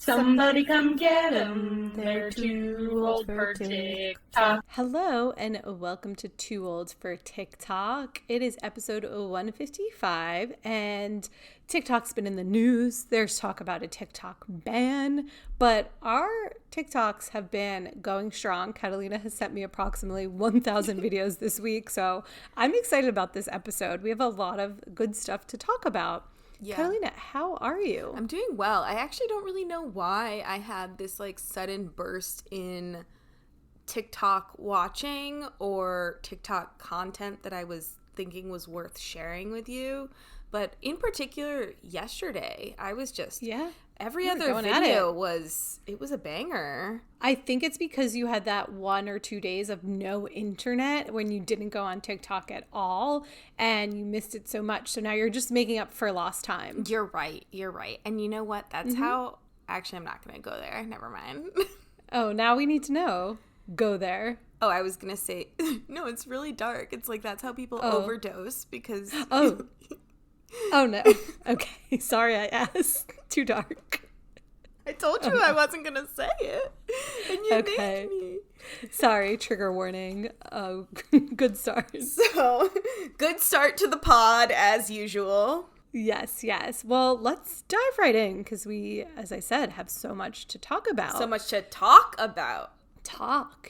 Somebody come get 'em. They're too old for TikTok. Hello and welcome to Too Old for TikTok. It is episode 155 and TikTok's been in the news. There's talk about a TikTok ban, but our TikToks have been going strong. Catalina has sent me approximately 1,000 videos this week, so I'm excited about this episode. We have a lot of good stuff to talk about. Yeah. Catalina, how are you? I'm doing well. I actually don't really know why I had this sudden burst in TikTok watching or TikTok content that I was thinking was worth sharing with you. But in particular, yesterday, I was just every other video was a banger. I think it's because you had that 1 or 2 days of no internet when you didn't go on TikTok at all and you missed it so much. So now you're just making up for lost time. You're right. And you know what? That's how actually I'm not going to go there. Never mind. Oh, now we need to know. Go there. Oh, I was going to say, no, it's really dark. It's that's how people overdose because... Oh, no. Okay. Sorry I asked. Too dark. I told you I wasn't going to say it. And you made me. Sorry. Trigger warning. Good start. So, good start to the pod as usual. Yes. Well, let's dive right in because we, as I said, have so much to talk about.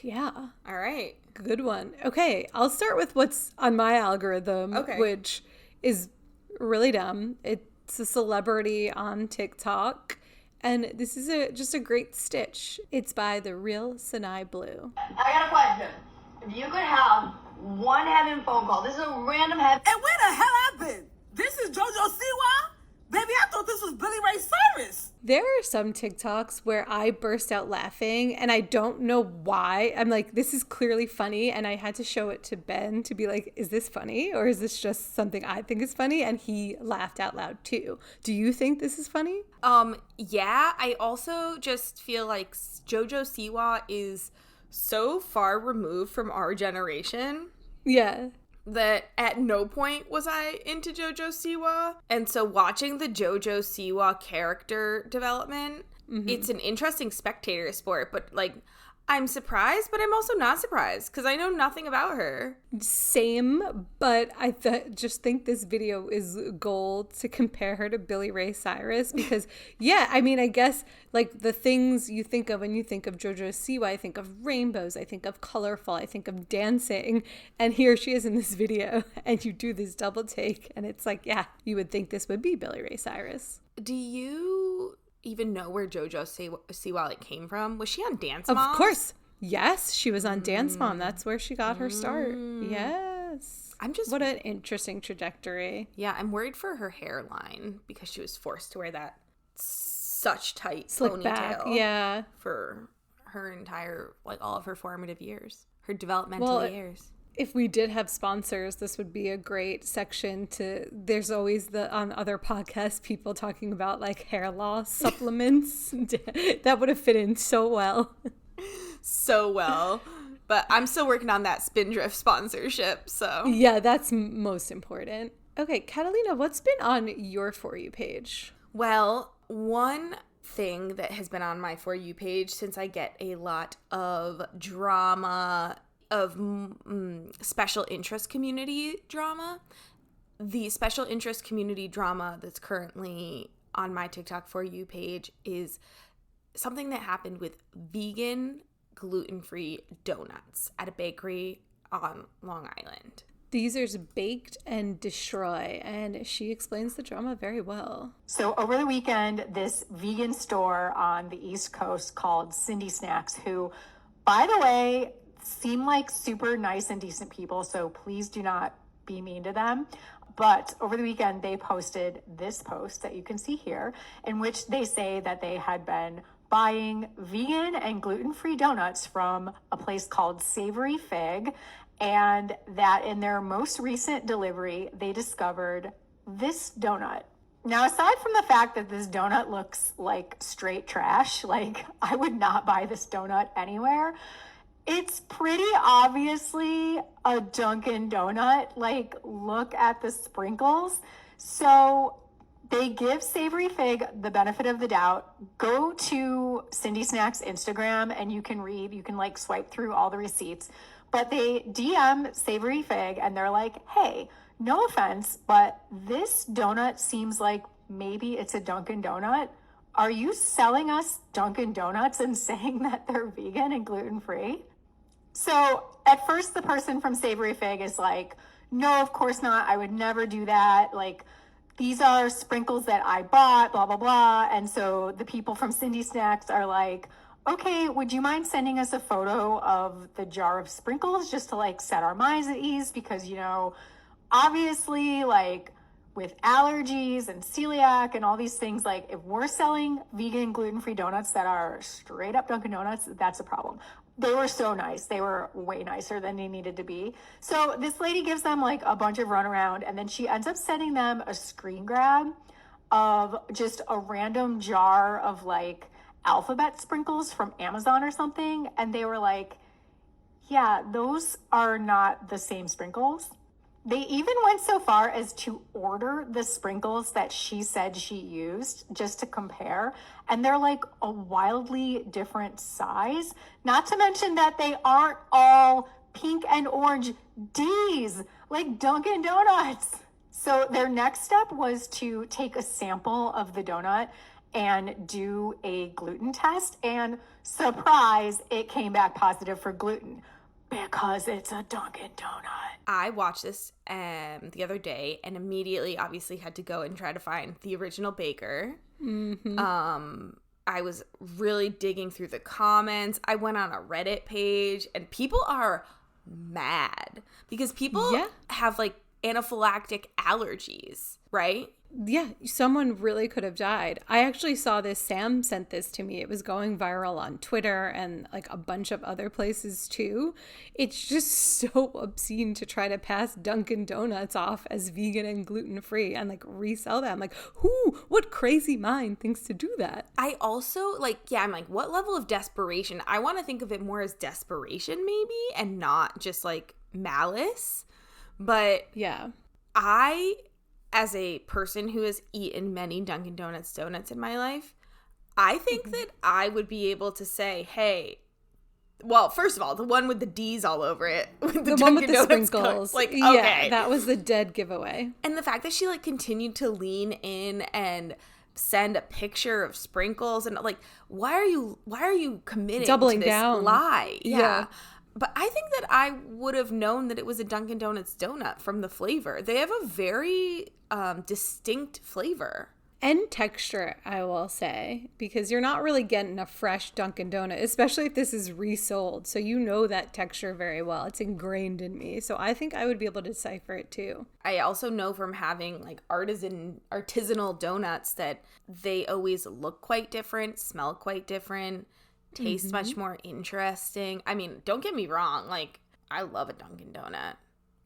Yeah. All right. Good one. Okay. I'll start with what's on my algorithm, which is really dumb. It's a celebrity on TikTok, and this is just a great stitch. It's by The Real Sinai Blue. I got a question. If you could have one heaven phone call, this is a random heaven. And where the hell I been? This is JoJo Siwa? Baby, I thought this was Billy Ray Cyrus. There are some TikToks where I burst out laughing and I don't know why. I'm like, this is clearly funny. And I had to show it to Ben to be like, is this funny? Or is this just something I think is funny? And he laughed out loud too. Do you think this is funny? Yeah, I also just feel like JoJo Siwa is so far removed from our generation. Yeah. That at no point was I into JoJo Siwa. And so watching the JoJo Siwa character development, it's an interesting spectator sport, but I'm surprised, but I'm also not surprised because I know nothing about her. Same, but I just think this video is gold to compare her to Billy Ray Cyrus because, I guess the things you think of when you think of JoJo Siwa, I think of rainbows, I think of colorful, I think of dancing, and here she is in this video, and you do this double take, and it's you would think this would be Billy Ray Cyrus. Do you even know where JoJo Siwa came from? Was she on Dance Moms? Of course. Yes, she was on Dance Mom. That's where she got her start. Yes. What an interesting trajectory. Yeah, I'm worried for her hairline because she was forced to wear that such tight slick ponytail. Back. Yeah. For her entire, all of her formative years. Her developmental years. If we did have sponsors, this would be a great section there's always on other podcasts, people talking about hair loss supplements. That would have fit in so well. So well. But I'm still working on that Spindrift sponsorship, so. Yeah, that's most important. Okay, Catalina, what's been on your For You page? Well, one thing that has been on my For You page since I get a lot of drama of special interest community drama. The special interest community drama that's currently on my TikTok For You page is something that happened with vegan gluten-free donuts at a bakery on Long Island. These are baked and destroy, and she explains the drama very well. So over the weekend, this vegan store on the East Coast called Cindy Snacks, who, by the way, seem like super nice and decent people, so please do not be mean to them. But over the weekend, they posted this post that you can see here, in which they say that they had been buying vegan and gluten-free donuts from a place called Savory Fig, and that in their most recent delivery, they discovered this donut. Now, aside from the fact that this donut looks like straight trash, I would not buy this donut anywhere, it's pretty obviously a Dunkin' Donut. Look at the sprinkles. So They give Savory Fig the benefit of the doubt. Go to Cindy Snack's Instagram and you can like swipe through all the receipts. But they DM Savory Fig and they're like, hey, no offense, but this donut seems like maybe it's a Dunkin' Donut. Are you selling us Dunkin' Donuts and saying that they're vegan and gluten-free? So at first the person from Savory Fig is like, no, of course not. I would never do that. Like, these are sprinkles that I bought, blah, blah, blah. And so the people from Cindy Snacks are like, okay, would you mind sending us a photo of the jar of sprinkles just to like set our minds at ease? Because, you know, obviously, like with allergies and celiac and all these things, like if we're selling vegan gluten-free donuts that are straight up Dunkin' Donuts, that's a problem. They were so nice. They were way nicer than they needed to be. So this lady gives them like a bunch of runaround, and then she ends up sending them a screen grab of just a random jar of like alphabet sprinkles from Amazon or something. And they were like, yeah, those are not the same sprinkles. They even went so far as to order the sprinkles that she said she used just to compare. And they're like a wildly different size. Not to mention that they aren't all pink and orange D's like Dunkin' Donuts. So their next step was to take a sample of the donut and do a gluten test. And surprise, it came back positive for gluten because it's a Dunkin' Donut. I watched this the other day and immediately obviously had to go and try to find the original baker. Mm-hmm. I was really digging through the comments. I went on a Reddit page and people are mad because people have like anaphylactic allergies, right? Yeah, someone really could have died. I actually saw this. Sam sent this to me. It was going viral on Twitter and like a bunch of other places too. It's just so obscene to try to pass Dunkin' Donuts off as vegan and gluten-free and like resell them. Like, what crazy mind thinks to do that? I also I'm like, what level of desperation? I want to think of it more as desperation maybe and not just like malice. But yeah, as a person who has eaten many Dunkin' Donuts donuts in my life, I think that I would be able to say, hey, well, first of all, the one with the D's all over it, with the one with Dunkin' the Donuts sprinkles, like, okay. Yeah, that was the dead giveaway. And the fact that she like continued to lean in and send a picture of sprinkles and like, why are you committing doubling to this down lie? Yeah. But I think that I would have known that it was a Dunkin' Donuts donut from the flavor. They have a very distinct flavor. And texture, I will say, because you're not really getting a fresh Dunkin' Donut, especially if this is resold. So you know that texture very well. It's ingrained in me. So I think I would be able to decipher it too. I also know from having like artisanal donuts that they always look quite different, smell quite different, taste much more interesting. I mean, don't get me wrong. Like, I love a Dunkin' Donut.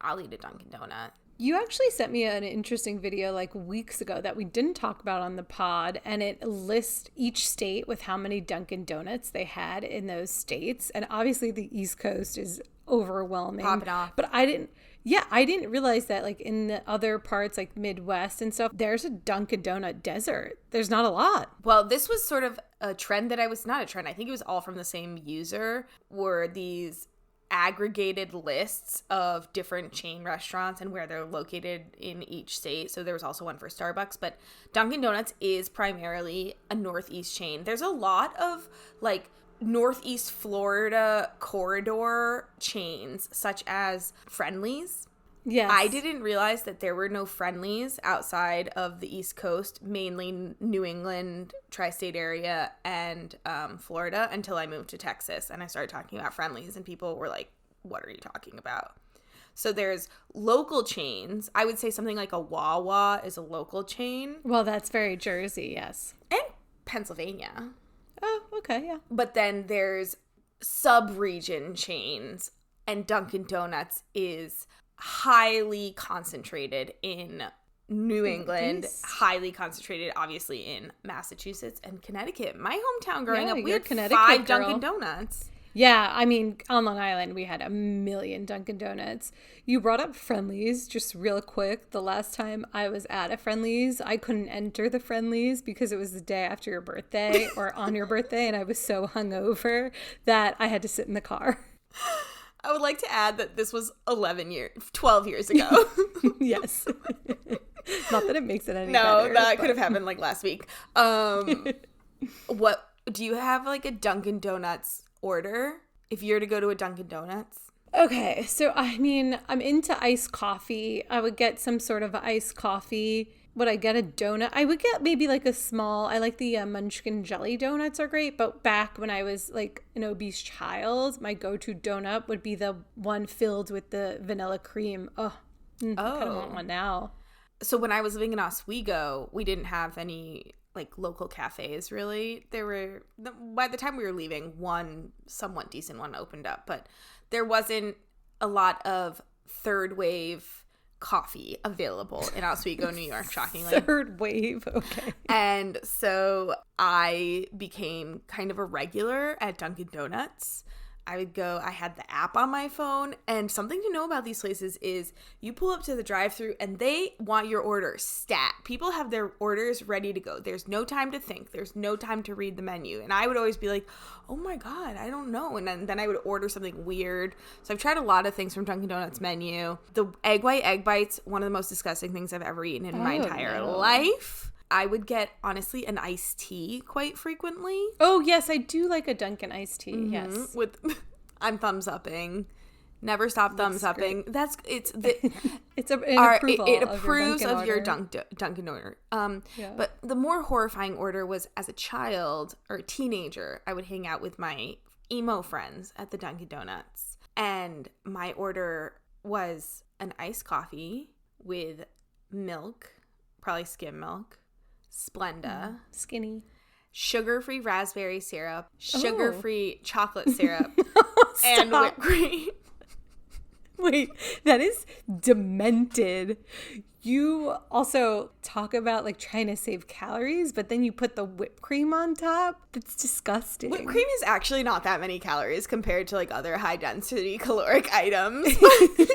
I'll eat a Dunkin' Donut. You actually sent me an interesting video like weeks ago that we didn't talk about on the pod, and it lists each state with how many Dunkin' Donuts they had in those states. And obviously the East Coast is overwhelming. Pop it off. But I didn't realize that like in the other parts like Midwest and stuff, there's a Dunkin' Donut desert. There's not a lot. Well, this was sort of a trend that not a trend. I think it was all from the same user, were these aggregated lists of different chain restaurants and where they're located in each state. So there was also one for Starbucks, but Dunkin' Donuts is primarily a Northeast chain. There's a lot of like Northeast Florida corridor chains such as Friendly's. Yes. I didn't realize that there were no Friendly's outside of the East Coast, mainly New England, tri-state area, and Florida until I moved to Texas and I started talking about Friendly's and people were like, what are you talking about? So there's local chains. I would say something like a Wawa is a local chain. Well, that's very Jersey, yes. And Pennsylvania. Oh, okay, yeah. But then there's sub-region chains, and Dunkin' Donuts is highly concentrated in New England, highly concentrated obviously in Massachusetts and Connecticut. My hometown growing up, we had 5 Dunkin' Donuts. Yeah, I mean, on Long Island, we had a million Dunkin' Donuts. You brought up Friendlies, just real quick. The last time I was at a Friendlies, I couldn't enter the Friendlies because it was the day after your birthday or on your birthday, and I was so hungover that I had to sit in the car. I would like to add that this was 12 years ago. Yes. Not that it makes it any No, better. that could have happened like last week. What do you have, like a Dunkin' Donuts order if you're to go to a Dunkin' Donuts? Okay, so I mean, I'm into iced coffee. I would get some sort of iced coffee. Would I get a donut? I would get maybe like a small, I like the Munchkin jelly donuts are great, but back when I was like an obese child, my go-to donut would be the one filled with the vanilla cream. I kind of want one now. So when I was living in Oswego, we didn't have any like local cafes really. There were, by the time we were leaving, one somewhat decent one opened up, but there wasn't a lot of third wave coffee available in Oswego, New York, shockingly. Third wave, okay. And so I became kind of a regular at Dunkin' Donuts. I would go, I had the app on my phone, and something to know about these places is you pull up to the drive-thru and they want your order stat. People have their orders ready to go. There's no time to think. There's no time to read the menu. And I would always be like, oh my God, I don't know. And then I would order something weird. So I've tried a lot of things from Dunkin' Donuts menu. The egg white egg bites, one of the most disgusting things I've ever eaten in my entire life. I would get, honestly, an iced tea quite frequently. Oh, yes, I do like a Dunkin' iced tea, yes. I'm thumbs upping. Never stop thumbs upping. It's an approval. It approves of your order. Dunkin' order. Yeah. But the more horrifying order was as a child or a teenager, I would hang out with my emo friends at the Dunkin' Donuts. And my order was an iced coffee with milk, probably skim milk, Splenda, Skinny. sugar-free raspberry syrup, sugar-free chocolate syrup, and Stop. whipped cream. Wait, that is demented. You also talk about like trying to save calories, but then you put the whipped cream on top. That's disgusting. Whipped cream is actually not that many calories compared to like other high-density caloric items.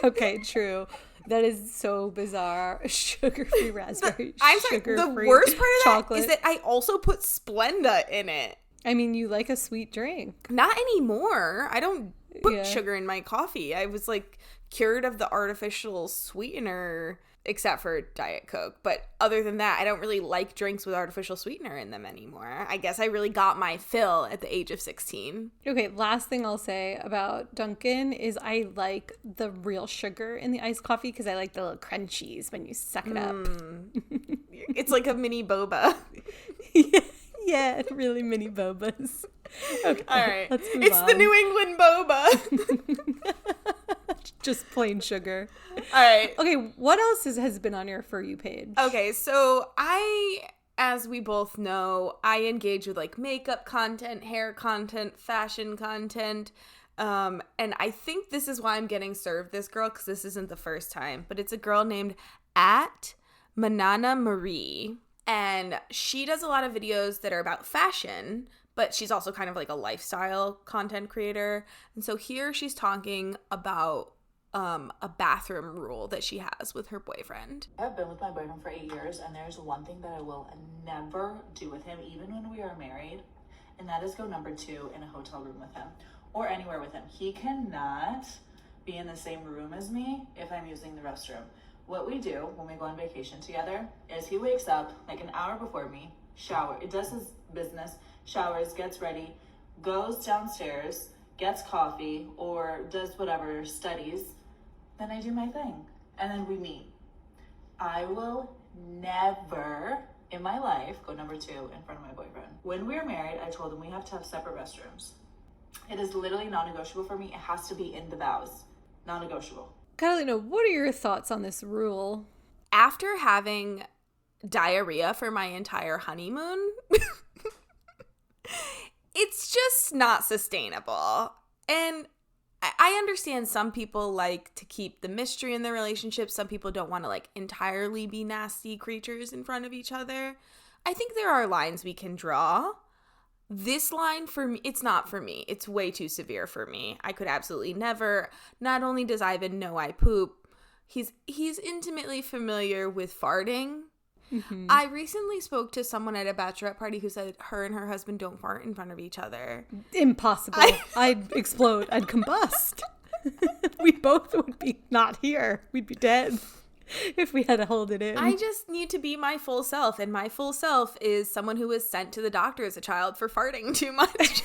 Okay, true. That is so bizarre. Sugar-free raspberry. I'm sorry, the sugar-free worst part of that chocolate. is that I also put Splenda in it. I mean, you like a sweet drink. Not anymore. I don't put Yeah. sugar in my coffee. I was like cured of the artificial sweetener, except for Diet Coke. But other than that, I don't really like drinks with artificial sweetener in them anymore. I guess I really got my fill at the age of 16. Okay, last thing I'll say about Dunkin' is I like the real sugar in the iced coffee because I like the little crunchies when you suck it up. It's like a mini boba. Yeah, really mini bobas. Okay, All right. let's move It's on. the New England boba. Just plain sugar. All right. Okay, what else has been on your For You page? Okay, so as we both know, I engage with like makeup content, hair content, fashion content. And I think this is why I'm getting served this girl, because this isn't the first time, but it's a girl named @Manana_Marie. And she does a lot of videos that are about fashion, but she's also kind of like a lifestyle content creator. And so here she's talking about a bathroom rule that she has with her boyfriend. I've been with my boyfriend for 8 years, and there's one thing that I will never do with him, even when we are married, and that is go number 2 in a hotel room with him or anywhere with him. He cannot be in the same room as me if I'm using the restroom. What we do when we go on vacation together is he wakes up like an hour before me, does his business, showers, gets ready, goes downstairs, gets coffee, or does whatever, studies. Then I do my thing, and then we meet. I will never in my life go number 2 in front of my boyfriend. When we were married, I told him we have to have separate restrooms. It is literally non-negotiable for me. It has to be in the vows. Non-negotiable. Catalina, what are your thoughts on this rule? After having diarrhea for my entire honeymoon, it's just not sustainable. And I understand some people like to keep the mystery in their relationship. Some people don't want to like entirely be nasty creatures in front of each other. I think there are lines we can draw. This line for me, it's not for me. It's way too severe for me. I could absolutely never. Not only does Ivan know I poop, he's intimately familiar with farting. Mm-hmm. I recently spoke to someone at a bachelorette party who said her and her husband don't fart in front of each other. Impossible. I'd explode. I'd combust. We both would be not here. We'd be dead if we had to hold it in. I just need to be my full self, and my full self is someone who was sent to the doctor as a child for farting too much.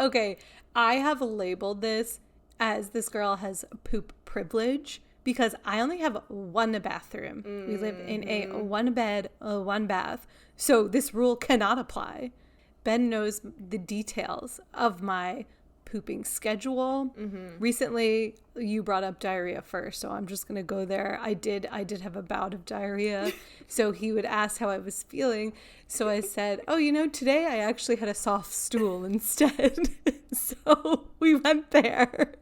Okay, I have labeled this as this girl has poop privilege because I only have one bathroom. We live in a one bed, one bath. So this rule cannot apply. Ben knows the details of my pooping schedule. Recently, you brought up diarrhea first, so I'm just gonna go there. I did have a bout of diarrhea, so he would ask how I was feeling. So I said, "Oh, today I actually had a soft stool instead." So we went there.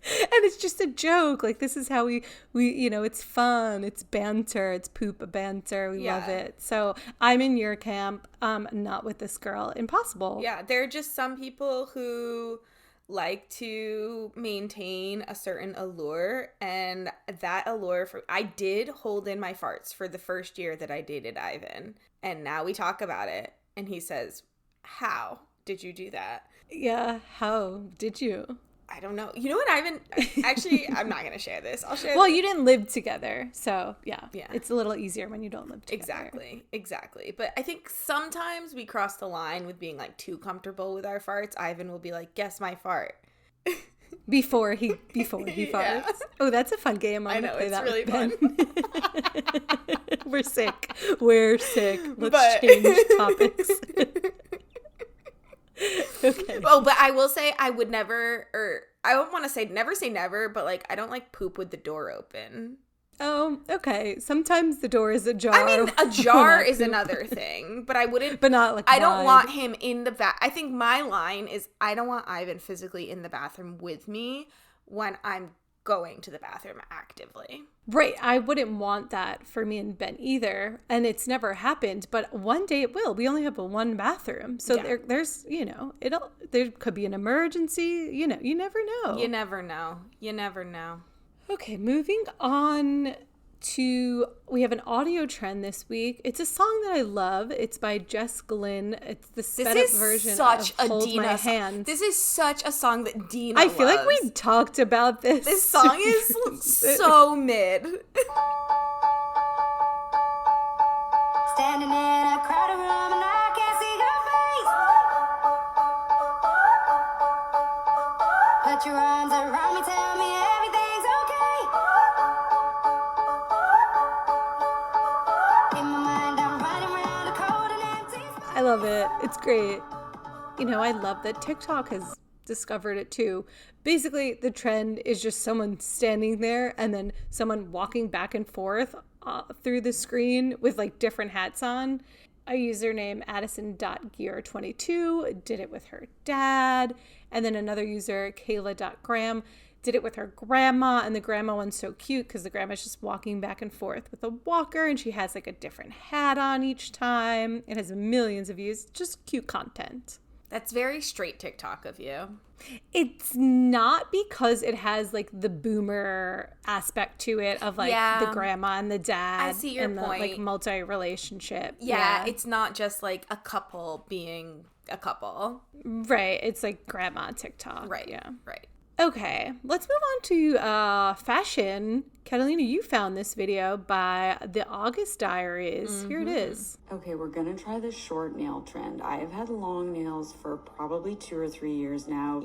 And it's just a joke. Like, this is how we it's fun. It's banter. It's poop banter. We love it. So I'm in your camp. Not with this girl. Impossible. Yeah, there are just some people who like to maintain a certain allure, and that allure I did hold in my farts for the first year that I dated Ivan, and now we talk about it, and he says, "How did you do that?" Yeah, how did you? I don't know. You know what, Ivan? Actually, I'm not going to share this. I'll share Well, you didn't live together. So, yeah. Yeah. It's a little easier when you don't live together. Exactly. But I think sometimes we cross the line with being, like, too comfortable with our farts. Ivan will be like, "Guess my fart." Before he farts. Yeah. Oh, that's a fun game. I know, it's really fun. We're sick. Let's change topics. Okay. Oh, but I will say I would never, or I don't want to say never, but like I don't like poop with the door open. Oh, okay. Sometimes the door is ajar. I mean, a jar is another thing, but I wouldn't. But not like I don't want him in the I think my line is I don't want Ivan physically in the bathroom with me when I'm going to the bathroom actively. Right. I wouldn't want that for me and Ben either. And it's never happened, but one day it will. We only have one bathroom. So there's, there could be an emergency. You never know. You never know. Okay, moving on to, we have an audio trend this week. It's a song that I love. It's by Jess Glynn. It's the sped up version of Hold My Hand. This is such a song that Dina I feel like we talked about this. This song is so mid. Standing in a crowded room and I can't see your face. Put your arms around me, tell me everything's okay. In my mind, I'm running around a cold and empty space. I love it. It's great. I love that TikTok has discovered it too. Basically, the trend is just someone standing there and then someone walking back and forth through the screen with like different hats on. A username Addison.gear22 did it with her dad, and then another user Kayla.graham did it with her grandma, and the grandma one's so cute because the grandma's just walking back and forth with a walker, and she has like a different hat on each time. It has millions of views. Just cute content. That's very straight TikTok of you. It's not because it has like the boomer aspect to it of like the grandma and the dad. I see your and point. The like multi-relationship. Yeah, it's not just like a couple being a couple. Right. It's like grandma TikTok. Right. Yeah. Right. Okay, let's move on to fashion. Catalina, you found this video by the August Diaries. Here it is. Okay, we're gonna try the short nail trend. I have had long nails for probably 2 or 3 years now.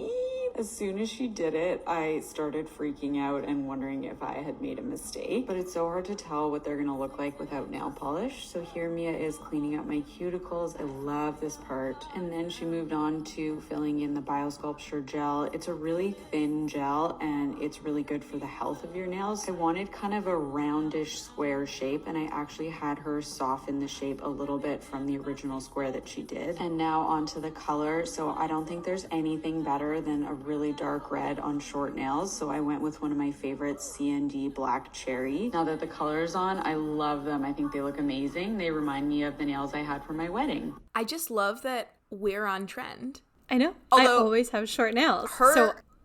As soon as she did it, I started freaking out and wondering if I had made a mistake. But it's so hard to tell what they're gonna look like without nail polish. So here Mia is cleaning up my cuticles. I love this part. And then she moved on to filling in the Biosculpture gel. It's a really thin gel and it's really good for the health of your nails. I wanted kind of a roundish square shape, and I actually had her soften the shape a little bit from the original square that she did. And now onto the color. So I don't think there's anything better than a really dark red on short nails, so I went with one of my favorites, CND Black Cherry. Now that the color's on, I love them. I think they look amazing. They remind me of the nails I had for my wedding. I just love that we're on trend. I know. Although I always have short nails.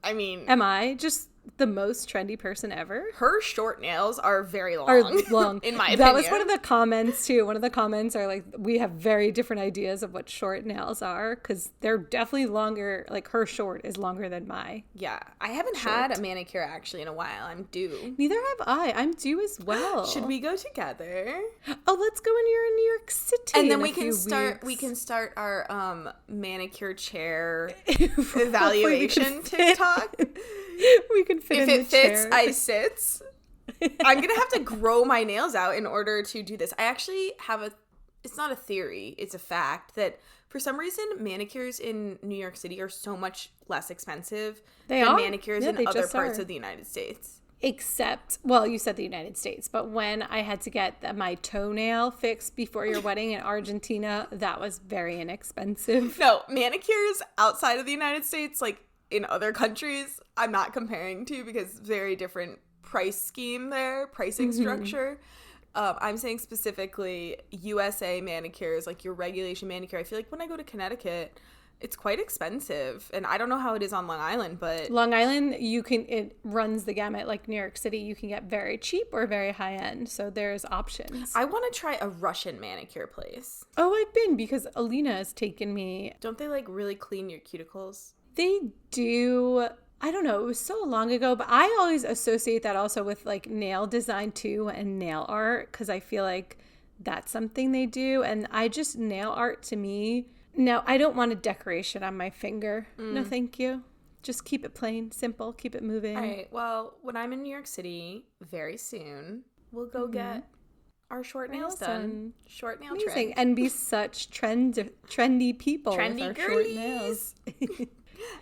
Am I just the most trendy person ever? Her short nails are very long. In my opinion. That was one of the comments too. One of the comments are like, we have very different ideas of what short nails are, because they're definitely longer. Like her short is longer than my. Yeah, I haven't had a manicure actually in a while. I'm due. Neither have I. I'm due as well. Should we go together? Oh, let's go when you're in New York City. And then in we a can few start. weeks. We can start our manicure chair evaluation TikTok. We can fit if in it the fits, chair. I sits. I'm gonna have to grow my nails out in order to do this. I actually have it's not a theory, it's a fact that for some reason manicures in New York City are so much less expensive than manicures in other parts of the United States. Except, well, you said the United States, but when I had to get my toenail fixed before your wedding in Argentina, that was very inexpensive. No, manicures outside of the United States, like in other countries, I'm not comparing to, because very different price scheme there, pricing structure. I'm saying specifically USA manicures, like your regulation manicure. I feel like when I go to Connecticut, it's quite expensive, and I don't know how it is on Long Island, but Long Island, it runs the gamut. Like New York City, you can get very cheap or very high end, so there's options. I want to try a Russian manicure place. Oh, I've been, because Alina has taken me. Don't they like really clean your cuticles? They do. I don't know. It was so long ago, but I always associate that also with like nail design too and nail art, because I feel like that's something they do. And nail art to me. No, I don't want a decoration on my finger. No, thank you. Just keep it plain, simple, keep it moving. All right. Well, when I'm in New York City very soon, we'll go get our short nails done. Short nail Amazing. trend. And be such trendy people with our short nails.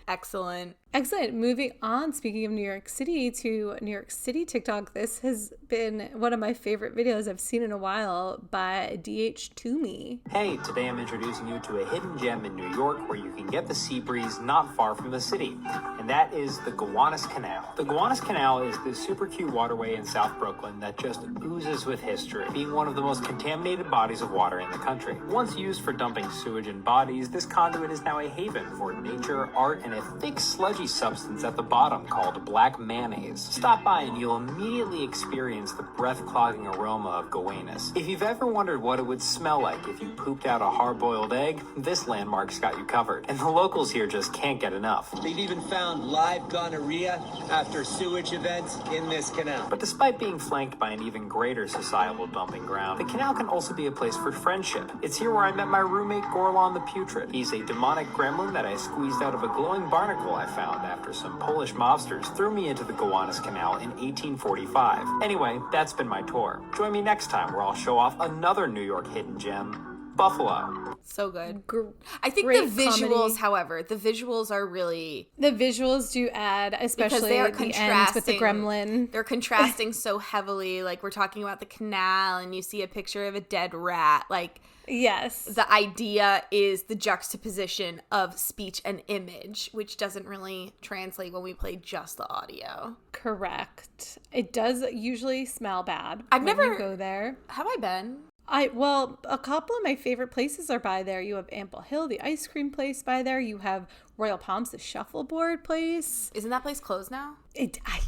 Excellent. Excellent. Moving on, speaking of New York City, to New York City TikTok. This has been one of my favorite videos I've seen in a while by DH Toomey. Hey, today I'm introducing you to a hidden gem in New York where you can get the sea breeze not far from the city, and that is the Gowanus Canal. The Gowanus Canal is this super cute waterway in South Brooklyn that just oozes with history, being one of the most contaminated bodies of water in the country. Once used for dumping sewage and bodies, this conduit is now a haven for nature, art, and a thick sludgy substance at the bottom called black mayonnaise. Stop by and you'll immediately experience the breath-clogging aroma of Gowanus. If you've ever wondered what it would smell like if you pooped out a hard-boiled egg, this landmark's got you covered. And the locals here just can't get enough. They've even found live gonorrhea after sewage events in this canal. But despite being flanked by an even greater societal dumping ground, the canal can also be a place for friendship. It's here where I met my roommate Gorlon the Putrid. He's a demonic gremlin that I squeezed out of a glowing barnacle I found after some Polish mobsters threw me into the Gowanus Canal in 1845. Anyway, that's been my tour. Join me next time where I'll show off another New York hidden gem, Buffalo. So good. I think the visuals, comedy. however, the visuals are really... The visuals do add, especially at the end with the gremlin. They're contrasting so heavily. Like, we're talking about the canal and you see a picture of a dead rat. Like... Yes. The idea is the juxtaposition of speech and image, which doesn't really translate when we play just the audio. Correct. It does usually smell bad. I've when never you go there. Have I been? Well, a couple of my favorite places are by there. You have Ample Hill, the ice cream place by there. You have Royal Palms, the shuffleboard place. Isn't that place closed now?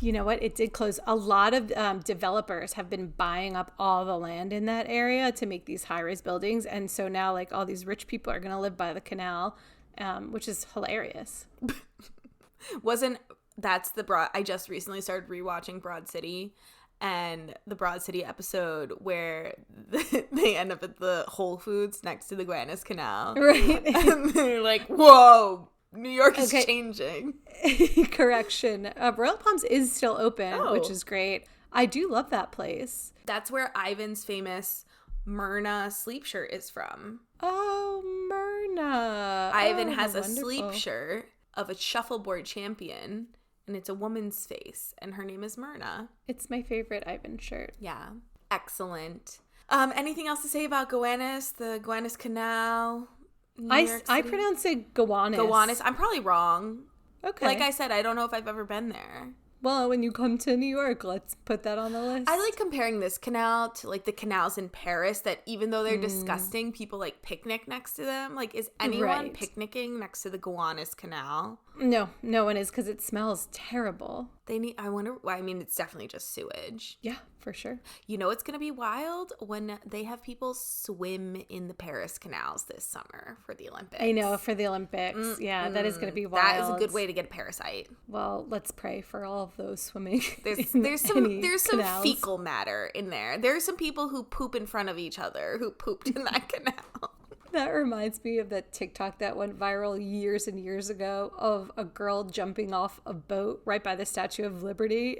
You know what? It did close. A lot of developers have been buying up all the land in that area to make these high-rise buildings. And so now, like, all these rich people are going to live by the canal, which is hilarious. I just recently started rewatching Broad City. And the Broad City episode where they end up at the Whole Foods next to the Gowanus Canal. Right. And they're like, whoa, New York is changing. Correction. Royal Palms is still open, which is great. I do love that place. That's where Ivan's famous Myrna sleep shirt is from. Oh, Myrna. Ivan has a wonderful sleep shirt of a shuffleboard champion. And it's a woman's face, and her name is Myrna. It's my favorite Ivan shirt. Yeah. Excellent. Anything else to say about Gowanus, the Gowanus Canal? I pronounce it Gowanus. Gowanus. I'm probably wrong. Okay. Like I said, I don't know if I've ever been there. Well, when you come to New York, let's put that on the list. I like comparing this canal to like the canals in Paris that even though they're disgusting, people like picnic next to them. Like, is anyone Right. picnicking next to the Gowanus Canal? No one is, because it smells terrible. I wonder, I mean, it's definitely just sewage. Yeah, for sure. You know, it's going to be wild when they have people swim in the Paris canals this summer for the Olympics. I know, for the Olympics. Yeah, that is going to be wild. That is a good way to get a parasite. Well, let's pray for all of those swimming. There's some canals. fecal matter in there. There's some people who poop in front of each other who pooped in that canal. That reminds me of that TikTok that went viral years and years ago of a girl jumping off a boat right by the Statue of Liberty.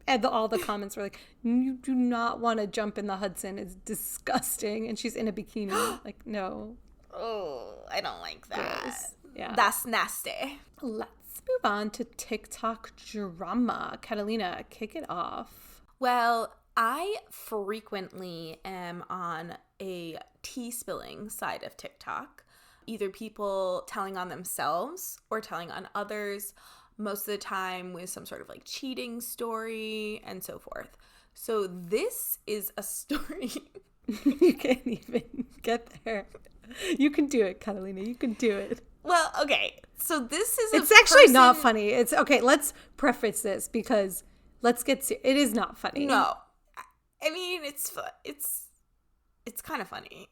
And all the comments were like, you do not want to jump in the Hudson. It's disgusting. And she's in a bikini. Like, no. Oh, I don't like that. Gross. Yeah. That's nasty. Let's move on to TikTok drama. Catalina, kick it off. Well, I frequently am on a tea spilling side of TikTok. Either people telling on themselves or telling on others, most of the time with some sort of like cheating story and so forth. So this is a story. You can't even get there. You can do it, Catalina. You can do it. Well, okay. So this is It's actually not funny. It's okay. Let's preface this because let's get serious. It is not funny. No. I mean, it's kind of funny.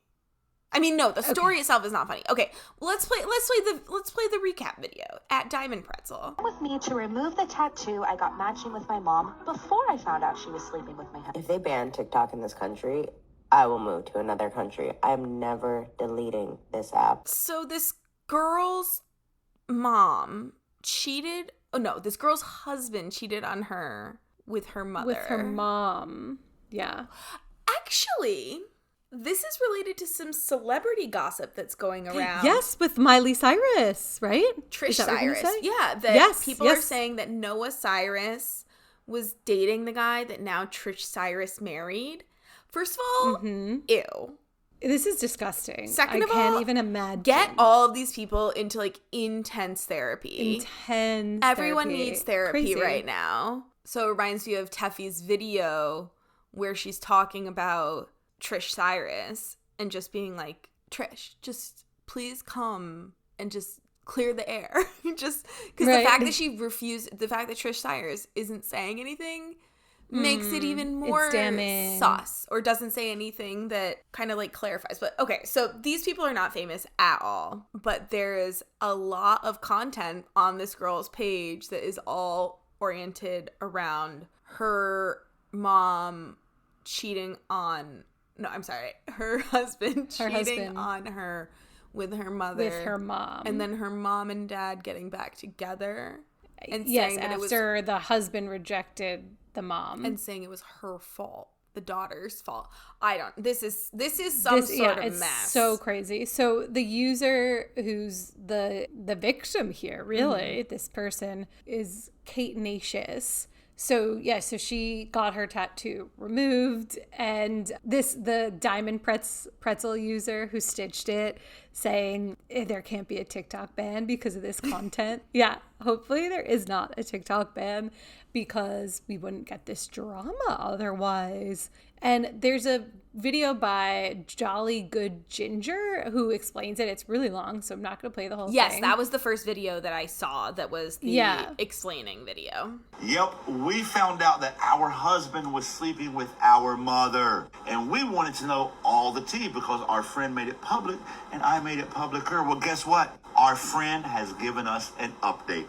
I mean, no, the story itself is not funny. Okay, well, let's play the recap video at Diamond Pretzel. With me to remove the tattoo I got matching with my mom before I found out she was sleeping with my husband. If they ban TikTok in this country, I will move to another country. I'm never deleting this app. So this girl's mom cheated. Oh no, this girl's husband cheated on her with her mother. With her mom. Yeah. Actually, this is related to some celebrity gossip that's going around. Yes, with Miley Cyrus, right? Trish Cyrus. Yeah, that people are saying that Noah Cyrus was dating the guy that now Trish Cyrus married. First of all, ew. This is disgusting. Second of all, I can't even imagine. Get all of these people into like intense therapy. Everyone needs therapy right now. So it reminds me of Teffy's video where she's talking about Trish Cyrus and just being like, Trish, just please come and just clear the air. Just because the fact that she refused, the fact that Trish Cyrus isn't saying anything makes it even more sus, or doesn't say anything that kind of like clarifies. But okay, so these people are not famous at all, but there is a lot of content on this girl's page that is all oriented around her mom cheating on her husband cheating on her with her mother, with her mom, and then her mom and dad getting back together and yes, saying that after the husband rejected the mom and saying it was her fault, the daughter's fault. This is some sort of it's mess. So crazy. So the user who's the victim here, really, this person is Kate Nacious. So so she got her tattoo removed, and the Diamond Pretzel user who stitched it, saying there can't be a TikTok ban because of this content. Yeah, hopefully there is not a TikTok ban because we wouldn't get this drama otherwise. And there's a video by Jolly Good Ginger who explains it. It's really long, so I'm not going to play the whole thing. Yes, that was the first video that I saw that was the explaining video. Yep, we found out that our husband was sleeping with our mother. And we wanted to know all the tea because our friend made it public and I made it publicer. Well, guess what? Our friend has given us an update.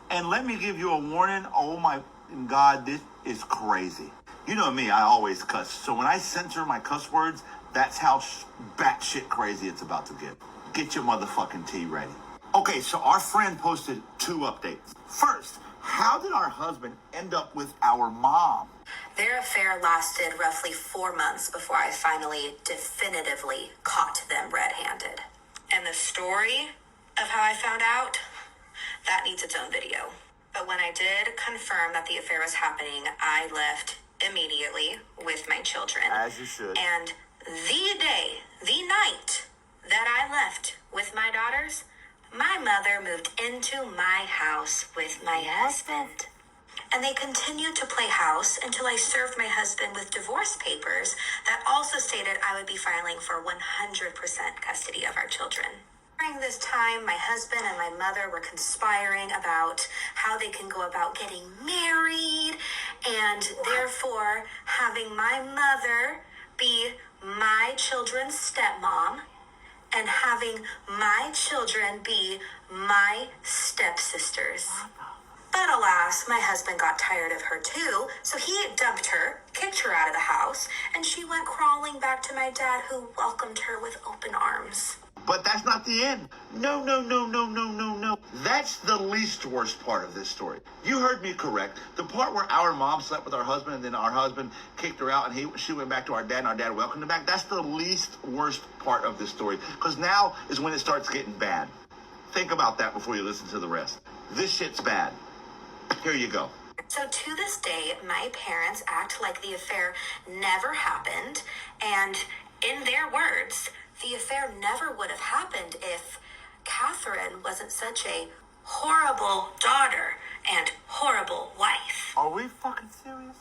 And let me give you a warning. Oh my God, this is crazy. You know me, I always cuss. So when I censor my cuss words, that's how batshit crazy it's about to get. Get your motherfucking tea ready. Okay, so our friend posted 2 updates. First, how did our husband end up with our mom? Their affair lasted roughly 4 months before I finally definitively caught them red-handed. And the story of how I found out, that needs its own video. But when I did confirm that the affair was happening, I left immediately with my children. As you should. And the night that I left with my daughters, my mother moved into my house with my husband. And they continued to play house until I served my husband with divorce papers that also stated I would be filing for 100% custody of our children. During this time, my husband and my mother were conspiring about how they can go about getting married and therefore having my mother be my children's stepmom and having my children be my stepsisters. But alas, my husband got tired of her too, so he dumped her, kicked her out of the house, and she went crawling back to my dad, who welcomed her with open arms. But that's not the end. No. That's the least worst part of this story. You heard me correct. The part where our mom slept with our husband and then our husband kicked her out and she went back to our dad and our dad welcomed her back. That's the least worst part of this story. Because now is when it starts getting bad. Think about that before you listen to the rest. This shit's bad. Here you go. So to this day, my parents act like the affair never happened, and in their words, the affair never would have happened if Catherine wasn't such a horrible daughter and horrible wife. Are we fucking serious?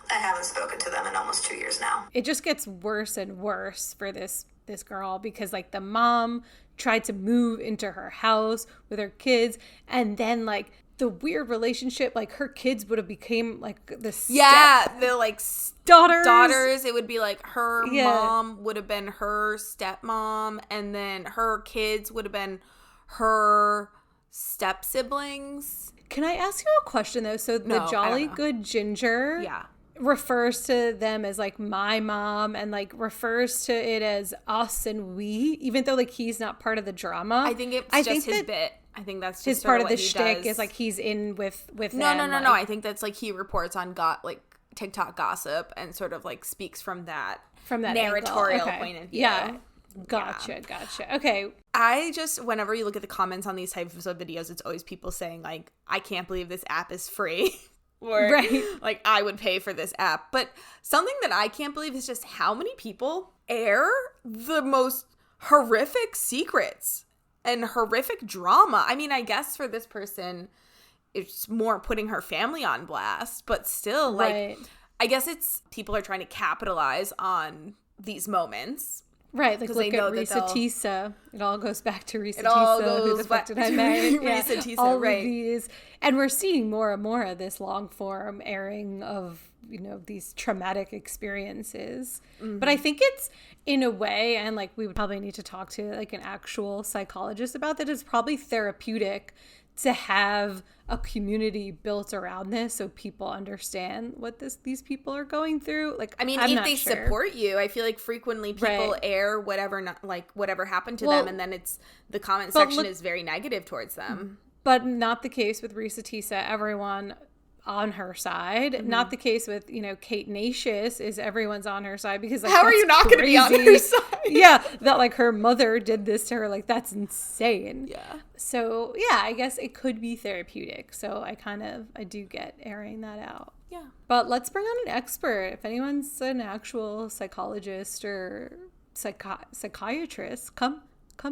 I haven't spoken to them in almost 2 years now. It just gets worse and worse for this girl because like the mom tried to move into her house with her kids, and then like the weird relationship, like her kids would have became like the the like daughters. It would be like her mom would have been her stepmom, and then her kids would have been her step siblings. Can I ask you a question though? So the Jolly Good Ginger refers to them as like my mom and like refers to it as us and we, even though like he's not part of the drama. I think it's just his bit. I think that's just his part of the shtick is like he's in with no. them. No. I think that's like he reports on TikTok gossip and sort of like speaks from that narratorial point of view. Yeah. Gotcha. Okay. I just, whenever you look at the comments on these types of videos, it's always people saying like, I can't believe this app is free. Or like, I would pay for this app. But something that I can't believe is just how many people air the most horrific secrets and horrific drama. I mean, I guess for this person, it's more putting her family on blast, but still, like, I guess it's people are trying to capitalize on these moments. Right, like look at Risa Tisa. It all goes back to Risa Tisa. Who the fuck did I marry? Risa Tisa, all of these. And we're seeing more and more of this long form airing of, you know, these traumatic experiences. Mm-hmm. But I think it's, in a way, and like we would probably need to talk to like an actual psychologist about that, it's probably therapeutic to have a community built around this so people understand what these people are going through. Like, I mean, if they support you, I feel like frequently people air whatever happened to them, and then it's the comment section is very negative towards them. But not the case with Risa Tisa. Everyone on her side. Mm-hmm. Not the case with, you know, Kate Nacious is everyone's on her side because like, how are you not going to be on her side? Yeah, that like her mother did this to her. Like that's insane. Yeah. So yeah, I guess it could be therapeutic. So I do get airing that out. Yeah. But let's bring on an expert. If anyone's an actual psychologist or psychiatrist, come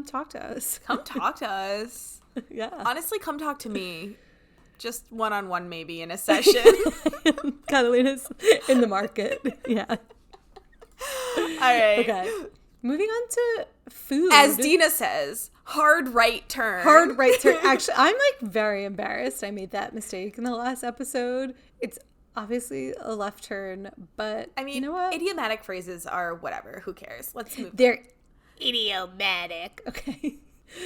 talk to us. Come talk to us. Yeah. Honestly, come talk to me. Just one-on-one maybe in a session. Catalina's in the market. Yeah. All right. Okay. Moving on to food. As Dina says, hard right turn. Hard right turn. Actually, I'm like very embarrassed I made that mistake in the last episode. It's obviously a left turn, but I mean, you know what? Idiomatic phrases are whatever. Who cares? Let's move. They're idiomatic. Okay.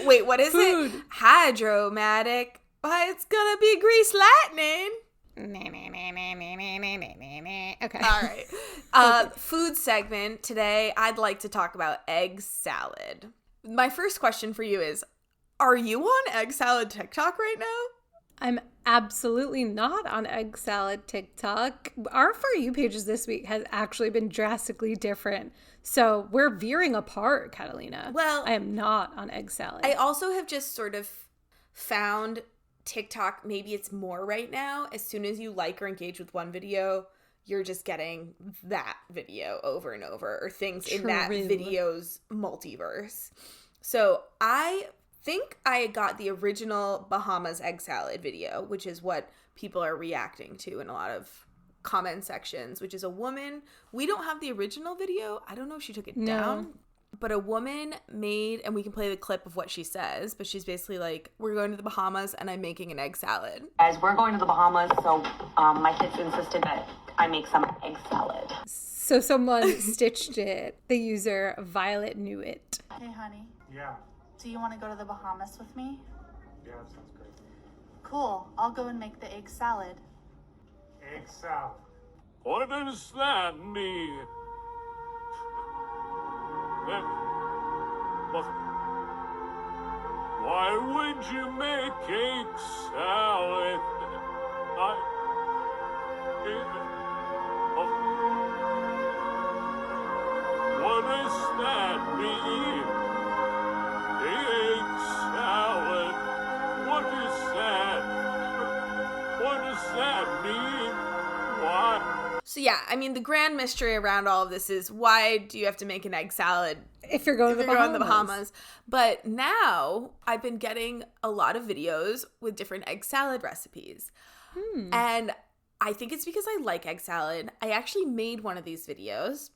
Wait, what is it? Hydromatic. It's gonna be grease lightning. Okay. All right. Food segment. Today, I'd like to talk about egg salad. My first question for you is, are you on egg salad TikTok right now? I'm absolutely not on egg salad TikTok. Our For You pages this week has actually been drastically different. So we're veering apart, Catalina. Well, I am not on egg salad. I also have just sort of found TikTok, maybe it's more right now. As soon as you like or engage with one video, you're just getting that video over and over, or things in that video's multiverse. So I think I got the original Bahamas egg salad video, which is what people are reacting to in a lot of comment sections, which is a woman. We don't have the original video. I don't know if she took it down. But a woman made, and we can play the clip of what she says, but she's basically like, we're going to the Bahamas and I'm making an egg salad. Guys, we're going to the Bahamas, so my kids insisted that I make some egg salad. So someone stitched it. The user Violet knew it. Hey, honey. Yeah. Do you want to go to the Bahamas with me? Yeah, that sounds great. Cool. I'll go and make the egg salad. Egg salad. What does that mean? Why would you make egg salad? What does that mean? Egg salad. What does that mean? Why? So yeah, I mean, the grand mystery around all of this is, why do you have to make an egg salad if you're going to the Bahamas? But now I've been getting a lot of videos with different egg salad recipes. And I think it's because I like egg salad. I actually made one of these videos.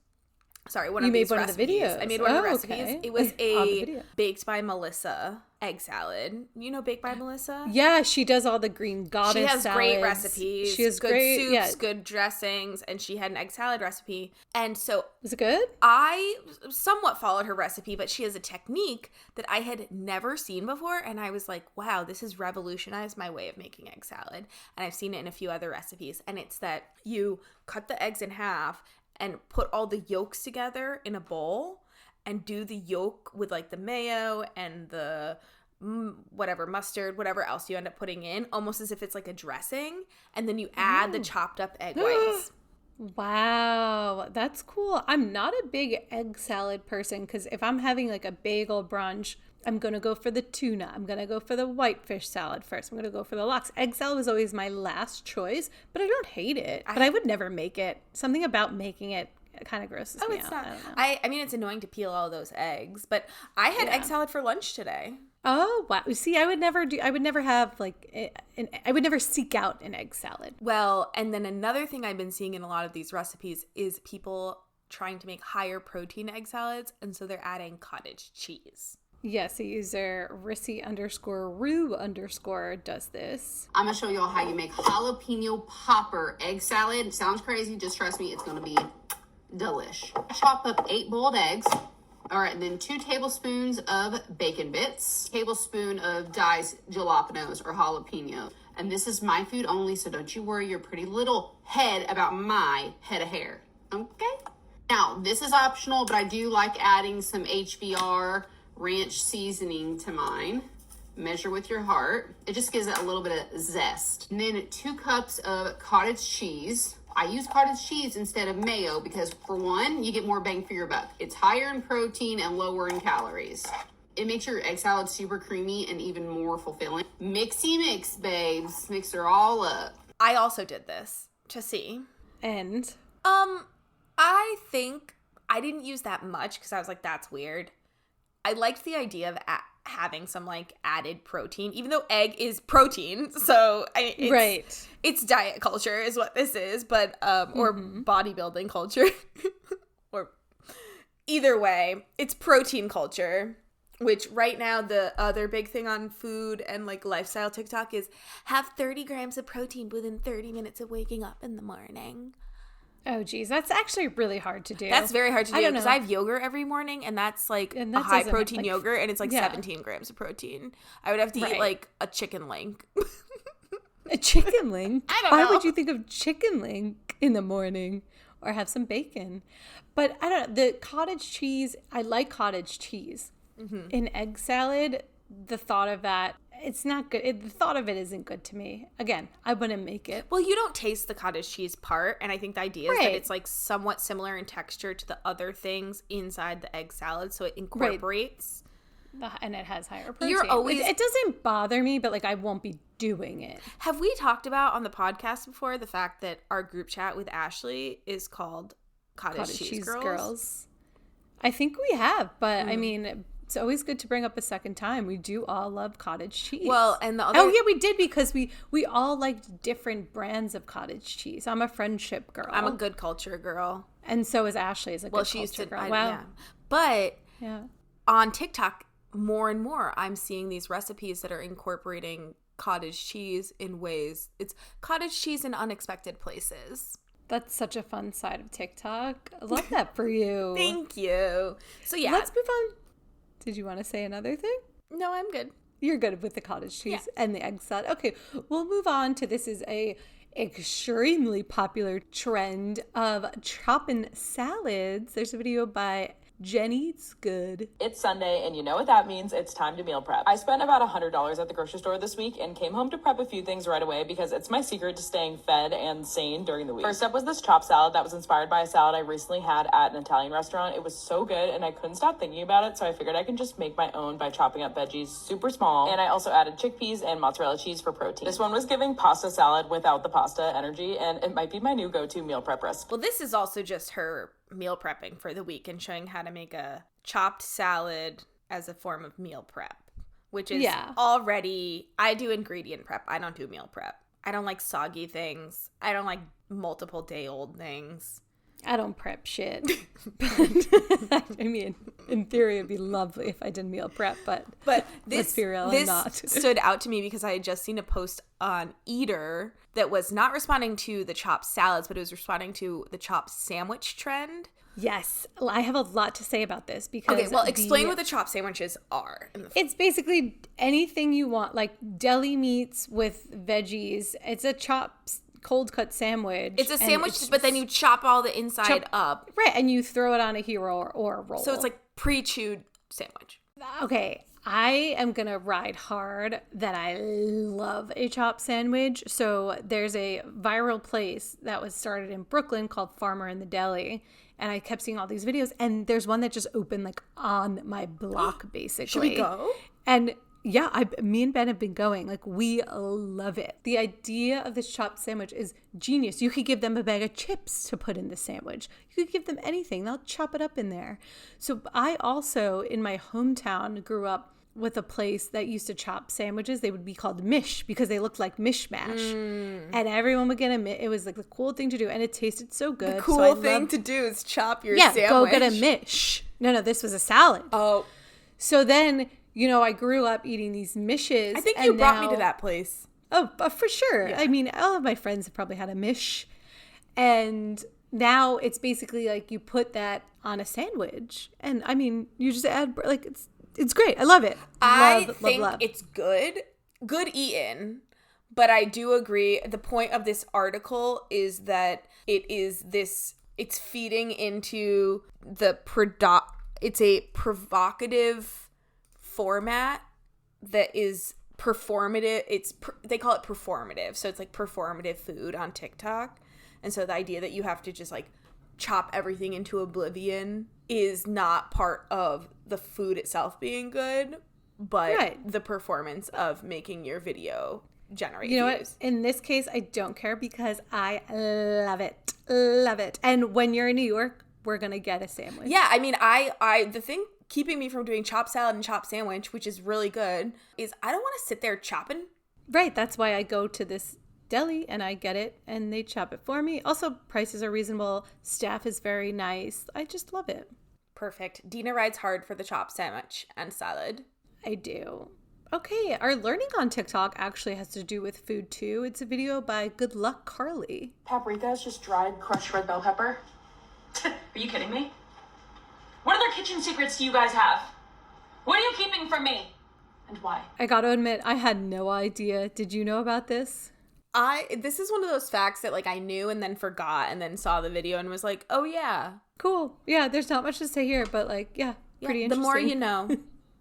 Sorry, one of these recipes. I made one of the recipes. Okay. It was a Baked by Melissa egg salad. You know Baked by Melissa? Yeah, she does all the green goddess She has salads. great recipes. She has good great soups, good dressings, and she had an egg salad recipe. And so was it good? I somewhat followed her recipe, but she has a technique that I had never seen before, and I was like, wow, this has revolutionized my way of making egg salad. And I've seen it in a few other recipes, and it's that you cut the eggs in half and put all the yolks together in a bowl and do the yolk with like the mayo and the whatever mustard, whatever else you end up putting in, almost as if it's like a dressing. And then you add the chopped up egg whites. Wow, that's cool. I'm not a big egg salad person because if I'm having like a bagel brunch, I'm going to go for the tuna. I'm going to go for the whitefish salad first. I'm going to go for the lox. Egg salad was always my last choice, but I don't hate it. But I would never make it. Something about making it kind of grosses me out. Not. I don't know. I mean, it's annoying to peel all those eggs, but I had egg salad for lunch today. Oh, wow. See, I would never have I would never seek out an egg salad. Well, and then another thing I've been seeing in a lot of these recipes is people trying to make higher protein egg salads, and so they're adding cottage cheese. Yes, a user Rissy_Rue_ does this. I'm gonna show y'all how you make jalapeno popper egg salad. Sounds crazy, just trust me, it's gonna be delish. Chop up 8 boiled eggs. All right, and then 2 tablespoons of bacon bits, tablespoon of diced jalapenos or jalapeno. And this is my food only, so don't you worry your pretty little head about my head of hair, okay? Now, this is optional, but I do like adding some HBR ranch seasoning to mine. Measure with your heart. It just gives it a little bit of zest. And then 2 cups of cottage cheese. I use cottage cheese instead of mayo because, for one, you get more bang for your buck. It's higher in protein and lower in calories. It makes your egg salad super creamy and even more fulfilling. Mixy mix, babes. Mix her all up. I also did this to see. And? I think I didn't use that much because I was like, that's weird. I liked the idea of having some like added protein, even though egg is protein. So it's diet culture is what this is, but or bodybuilding culture, or either way, it's protein culture. Which right now the other big thing on food and like lifestyle TikTok is have 30 grams of protein within 30 minutes of waking up in the morning. Oh, geez. That's actually really hard to do. That's very hard to do because I have yogurt every morning, and that's like a high-protein yogurt, and it's like 17 grams of protein. I would have to eat like a chicken link. A chicken link? I don't know. Why would you think of chicken link in the morning? Or have some bacon? But I don't know. The cottage cheese, I like cottage cheese. Mm-hmm. In egg salad, the thought of that, it's not good. The thought of it isn't good to me. Again, I wouldn't make it. Well, you don't taste the cottage cheese part, and I think the idea is that it's like somewhat similar in texture to the other things inside the egg salad, so it incorporates. And it has higher protein. You're always... It doesn't bother me, but like I won't be doing it. Have we talked about on the podcast before the fact that our group chat with Ashley is called Cottage Cheese Girls? I think we have, but I mean... It's always good to bring up a second time. We do all love cottage cheese. Well, and the other... Oh, yeah, we did because we all liked different brands of cottage cheese. I'm a friendship girl. I'm a good culture girl. And so is Ashley is a good culture girl. Wow. Yeah. But yeah. On TikTok, more and more, I'm seeing these recipes that are incorporating cottage cheese in ways. It's cottage cheese in unexpected places. That's such a fun side of TikTok. I love that for you. Thank you. So yeah. Let's move on. Did you want to say another thing? No, I'm good. You're good with the cottage cheese and the egg salad. Okay, we'll move on to this is a extremely popular trend of chopping salads. There's a video by Jenny's Good. It's Sunday, and you know what that means. It's time to meal prep. I spent about $100 at the grocery store this week and came home to prep a few things right away because it's my secret to staying fed and sane during the week. First up was this chopped salad that was inspired by a salad I recently had at an Italian restaurant. It was so good, and I couldn't stop thinking about it, so I figured I can just make my own by chopping up veggies super small, and I also added chickpeas and mozzarella cheese for protein. This one was giving pasta salad without the pasta energy, and it might be my new go-to meal prep recipe. Well, this is also just her meal prepping for the week and showing how to make a chopped salad as a form of meal prep, which is already, I do ingredient prep. I don't do meal prep. I don't like soggy things. I don't like multiple day old things. I don't prep shit. But, I mean, in theory, it'd be lovely if I did meal prep, but this, let's be real, this I'm not. stood out to me because I had just seen a post on Eater that was not responding to the chopped salads, but it was responding to the chopped sandwich trend. Yes, I have a lot to say about this because... Okay, well, explain what the chopped sandwiches are. It's basically anything you want, like deli meats with veggies. It's a chopped cold cut sandwich. It's a sandwich, but then you chop all the inside up. Right, and you throw it on a hero or a roll. So it's like pre-chewed sandwich. Okay, I am going to ride hard that I love a chopped sandwich. So there's a viral place that was started in Brooklyn called Farmer in the Deli. And I kept seeing all these videos. And there's one that just opened like on my block, basically. Should we go? And yeah, me and Ben have been going. Like, we love it. The idea of this chopped sandwich is genius. You could give them a bag of chips to put in the sandwich. You could give them anything. They'll chop it up in there. So I also, in my hometown, grew up with a place that used to chop sandwiches. They would be called mish because they looked like mishmash. And everyone would get a it was like the cool thing to do. And it tasted so good. The cool thing to do is chop your sandwich. Yeah, go get a mish. No, this was a salad. Oh. So then... You know, I grew up eating these mishes. I think you brought me to that place. Oh, for sure. Yeah. I mean, all of my friends have probably had a mish. And now it's basically like you put that on a sandwich. And I mean, you just add, like, it's great. I love it. I think it's good eaten. But I do agree. The point of this article is that it's feeding into it's a provocative format that is performative. They call it performative, so it's like performative food on TikTok. And so the idea that you have to just like chop everything into oblivion is not part of the food itself being good, but the performance of making your video generate views. You know what? In this case, I don't care because I love it. And when you're in New York, we're gonna get a sandwich. Yeah, I mean, I the thing keeping me from doing chopped salad and chopped sandwich, which is really good, is I don't want to sit there chopping. Right, that's why I go to this deli and I get it and they chop it for me. Also, prices are reasonable. Staff is very nice. I just love it. Perfect. Dina rides hard for the chopped sandwich and salad. I do. Okay, our learning on TikTok actually has to do with food too. It's a video by Good Luck Carly. Paprika is just dried crushed red bell pepper. Are you kidding me? What other kitchen secrets do you guys have? What are you keeping from me? And why? I gotta admit, I had no idea. Did you know about this? This is one of those facts that like I knew and then forgot and then saw the video and was like, oh yeah. Cool. Yeah, there's not much to say here, but like, yeah, pretty interesting. The more you know.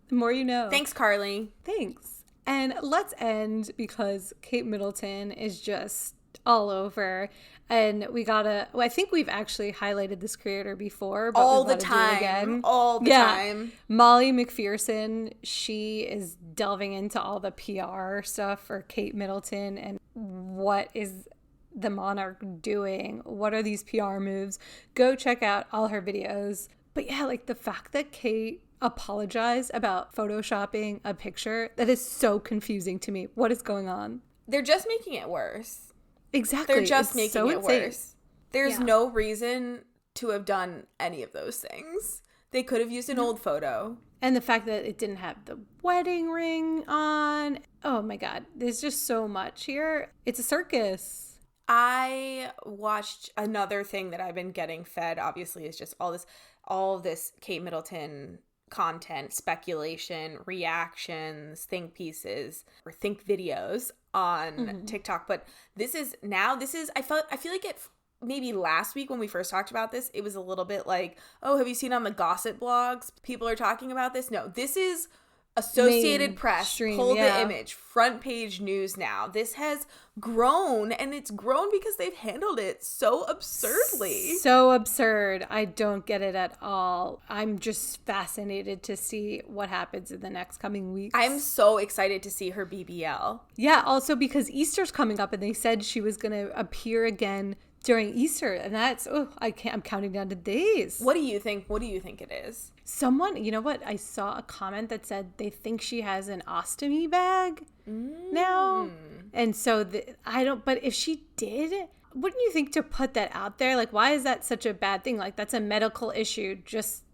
The more you know. Thanks, Carly. Thanks. And let's end because Kate Middleton is just all over. And I think we've actually highlighted this creator before, but all the time. All the time. Molly McPherson, she is delving into all the PR stuff for Kate Middleton and what is the Monarch doing? What are these PR moves? Go check out all her videos. But yeah, like the fact that Kate apologize about photoshopping a picture? That is so confusing to me. What is going on? They're just making it worse. Exactly. They're just It's making so it insane. worse. There's no reason to have done any of those things. They could have used an old photo. And the fact that it didn't have the wedding ring on. Oh my God. There's just so much here. It's a circus. I watched another thing that I've been getting fed, obviously, is just all of this Kate Middleton content, speculation, reactions, think pieces, or think videos on TikTok. But I feel like maybe last week when we first talked about this, it was a little bit like, oh, have you seen on the gossip blogs? People are talking about this. No, this is Associated Press, pull the image, front page news now. This has grown, and it's grown because they've handled it so absurdly. So absurd. I don't get it at all. I'm just fascinated to see what happens in the next coming weeks. I'm so excited to see her BBL. Yeah, also because Easter's coming up, and they said she was going to appear again during Easter, and that's I'm counting down the days. What do you think? What do you think it is? Someone, you know what? I saw a comment that said they think she has an ostomy bag now, and so but if she did, wouldn't you think to put that out there? Like, why is that such a bad thing? Like, that's a medical issue. Just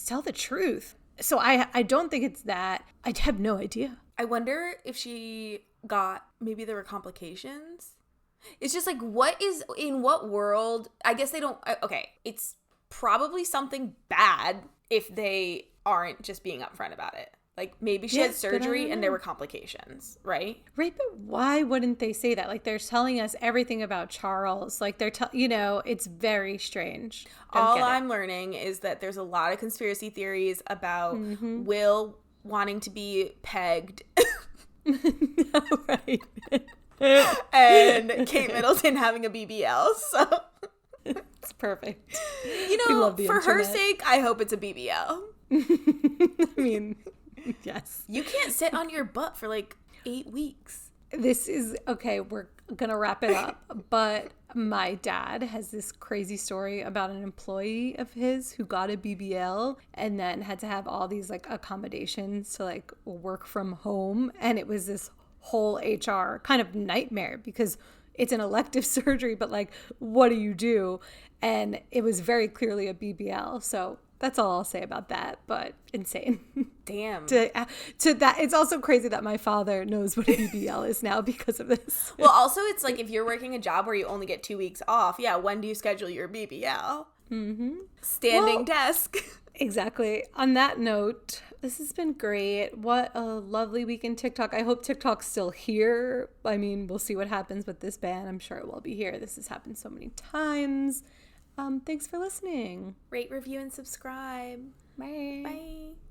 tell the truth. So I don't think it's that. I have no idea. I wonder if she maybe there were complications. It's just like, in what world? I guess they don't. Okay, it's probably something bad if they aren't just being upfront about it. Like, maybe she had surgery and there were complications, right? Right, but why wouldn't they say that? Like, they're telling us everything about Charles. Like, it's very strange. All I'm learning is that there's a lot of conspiracy theories about Will wanting to be pegged. Right. And Kate Middleton having a BBL, so it's perfect. For her sake, I hope it's a BBL. I mean, yes. You can't sit on your butt for like 8 weeks. This is okay. We're gonna wrap it up, but my dad has this crazy story about an employee of his who got a BBL and then had to have all these like accommodations to like work from home, and it was this whole HR kind of nightmare because it's an elective surgery, but like, what do you do? And it was very clearly a BBL. So that's all I'll say about that, but insane. Damn. to that, it's also crazy that my father knows what a BBL is now because of this. Well, also it's like, if you're working a job where you only get 2 weeks off, when do you schedule your BBL? Standing desk. Exactly. On that note, this has been great. What a lovely week in TikTok. I hope TikTok's still here. I mean, we'll see what happens with this ban. I'm sure it will be here. This has happened so many times. Thanks for listening. Rate, review, and subscribe. Bye. Bye.